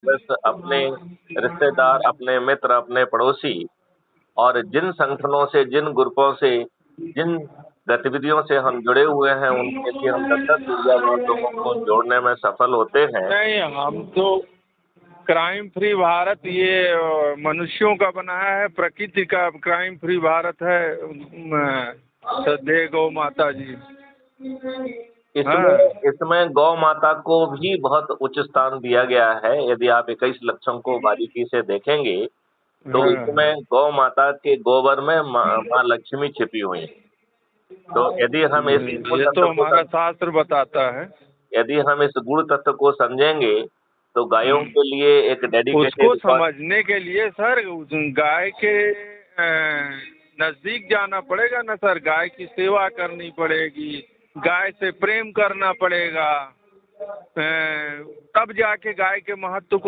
बस अपने रिश्तेदार, अपने मित्र, अपने पड़ोसी और जिन संगठनों से, जिन ग्रुपों से, जिन गतिविधियों से हम जुड़े हुए हैं, उनके लिए हम 10-10 ऊर्जावान लोगों को जोड़ने में सफल होते हैं। नहीं, हम तो क्राइम फ्री भारत ये मनुष्यों का बनाया है, प्रकृति का क्राइम फ्री भारत है। श्रद्धेय गौ माता जी। हाँ। इसमें गौ माता को भी बहुत उच्च स्थान दिया गया है। यदि आप 21 लक्षण को बारीकी से देखेंगे तो हाँ। इसमें गौ माता के गोबर में माँ लक्ष्मी छिपी हुई है। तो यदि हम इस गुण ये तत्व तो हमारा शास्त्र बताता है। यदि हम इस गुण तत्व को समझेंगे तो गायों के लिए एक उसको डेडिकेटेड समझने के लिए सर गाय के नजदीक जाना पड़ेगा ना सर, गाय की सेवा करनी पड़ेगी, गाय से प्रेम करना पड़ेगा, तब जाके गाय के महत्व को